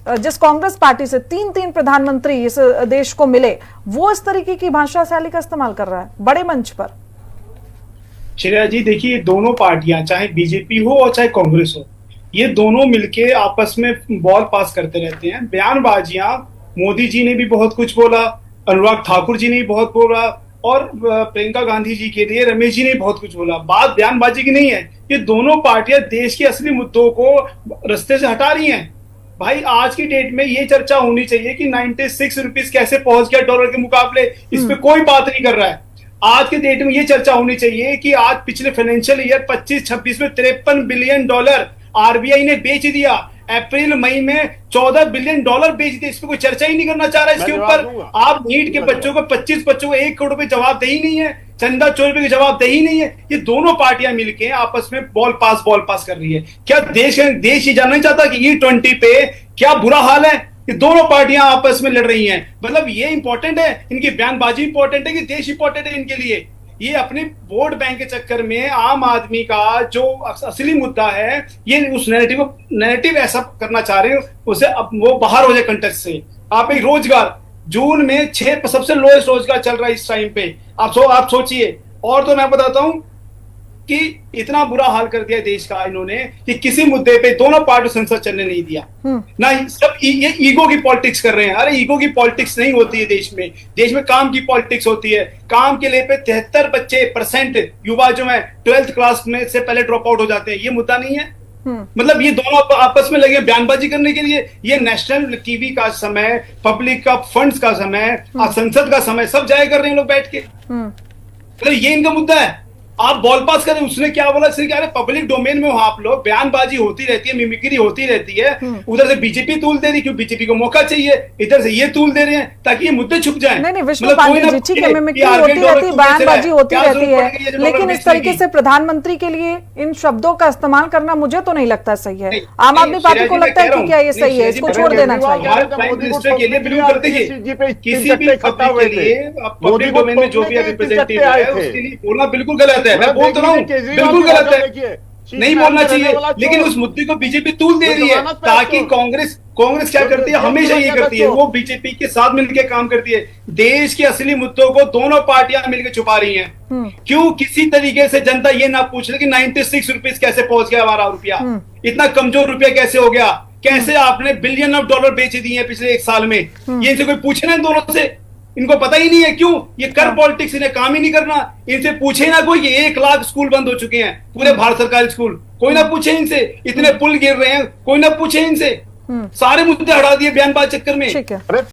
जिस कांग्रेस पार्टी से तीन तीन प्रधानमंत्री इस देश को मिले, वो इस तरीके की भाषा शैली का इस्तेमाल कर रहा है बड़े मंच पर। श्रेया जी देखिए, दोनों पार्टियां चाहे बीजेपी हो और चाहे कांग्रेस हो, ये दोनों मिलके आपस में बॉल पास करते रहते हैं। बयानबाजियां मोदी जी ने भी बहुत कुछ बोला, अनुराग ठाकुर जी ने भी बहुत बोला, और प्रियंका गांधी जी के लिए रमेश जी ने बहुत कुछ बोला। बात बयानबाजी की नहीं है, ये दोनों पार्टियां देश के असली मुद्दों को रास्ते से हटा रही हैं। भाई आज की डेट में ये चर्चा होनी चाहिए कि 96 रुपीज कैसे पहुंच गया डॉलर के मुकाबले, इस पे कोई बात नहीं कर रहा है। आज के डेट में ये चर्चा होनी चाहिए कि आज पिछले फाइनेंशियल ईयर 25-26 में 53 बिलियन डॉलर आरबीआई ने बेच दिया। अप्रैल मई में 14 बिलियन डॉलर बेच दिए। इस पर कोई चर्चा ही नहीं करना चाह रहा है। इसके ऊपर आप नीट के बच्चों को 25 बच्चों को 1 करोड़ रुपए जवाब दे ही नहीं है, चंदा चोर रुपए का जवाब दे ही नहीं है। ये दोनों पार्टियां मिलकर आपस में बॉल पास कर रही है। क्या देश ये जानना चाहता कि E20 पे क्या बुरा हाल है? ये दोनों पार्टियां आपस में लड़ रही हैं। मतलब ये इंपॉर्टेंट है, इनकी बयानबाजी इंपॉर्टेंट है कि देश इंपॉर्टेंट है इनके लिए? ये अपने वोट बैंक के चक्कर में आम आदमी का जो असली मुद्दा है, ये उस नैरेटिव ऐसा करना चाह रहे हो उसे अब वो बाहर हो जाए कंटेक्स्ट से। आप एक रोजगार जून में 6 सबसे लोएस्ट रोजगार चल रहा है इस टाइम पे। आप सोचिए। और तो मैं बताता हूं कि इतना बुरा हाल कर दिया देश का इन्होंने कि किसी मुद्दे पे दोनों पार्टी संसद चलने नहीं दिया ना। सब ये ईगो की पॉलिटिक्स कर रहे हैं। अरे ईगो की पॉलिटिक्स नहीं होती है देश में काम की पॉलिटिक्स होती है। काम के लिए पे 73% युवा जो है 12th क्लास में से पहले ड्रॉप आउट हो जाते हैं। ये मुद्दा नहीं है। मतलब ये दोनों आपस में लगे बयानबाजी करने के लिए। ये नेशनल टीवी का समय, पब्लिक का फंड्स का समय, संसद का समय, सब जाया कर रहे हैं लोग बैठ के। मतलब ये इनका मुद्दा है। आप बॉल पास करें। उसने क्या बोला? सिर्फ क्या पब्लिक डोमेन में हो आप लोग, बयानबाजी होती रहती है, मिमिक्री होती रहती है। उधर से बीजेपी तूल दे रही, क्यों? बीजेपी को मौका चाहिए। इधर से ये तूल दे रहे हैं ताकि ये मुद्दे छुप जाएं। नहीं विष्णु पांडे जी, ठीक है, मिमिक्री होती रहती है, बयानबाजी होती रहती है, लेकिन इस तरीके से प्रधानमंत्री के लिए इन शब्दों का इस्तेमाल करना मुझे तो नहीं लगता सही है। आम आदमी पार्टी को लगता है कि क्या ये सही है, इसको छोड़ देना चाहिए। प्राइम मिनिस्टर के लिए बिल्कुल करते हैं। किसी भी खबर के लिए पब्लिक डोमेन में जो भी रिप्रेजेंटेटिव है उसके लिए बोलना बिल्कुल गलत है। मैं बोल तो रहा हूं बिल्कुल गलत है, नहीं बोलना चाहिए। लेकिन उस मुद्दे को बीजेपी तूल दे रही है ताकि कांग्रेस क्या करती है? हमेशा ये करती है, वो बीजेपी के साथ मिलकर काम करती है। देश के असली मुद्दों को दोनों पार्टियां मिलकर छुपा रही हैं। क्यों? किसी तरीके से जनता ये ना पूछ रही कि 96 रुपीज कैसे पहुंच गया हमारा रुपया, इतना कमजोर रुपया कैसे हो गया, कैसे आपने बिलियन ऑफ डॉलर बेच दिए हैं पिछले 1 साल में। ये इनसे कोई पूछे ना इन दोनों से? इनको पता ही नहीं है। क्यों? ये कर पॉलिटिक्स, इन्हें काम ही नहीं करना। इनसे पूछे ना कोई, ये 1 लाख स्कूल बंद हो चुके हैं, पूरे भारत सरकारी स्कूल। कोई ना पूछे इनसे। इतने पुल गिर रहे हैं, कोई ना पूछे इनसे। सारे मुद्दे हटा दिए बयानबाजी चक्कर में।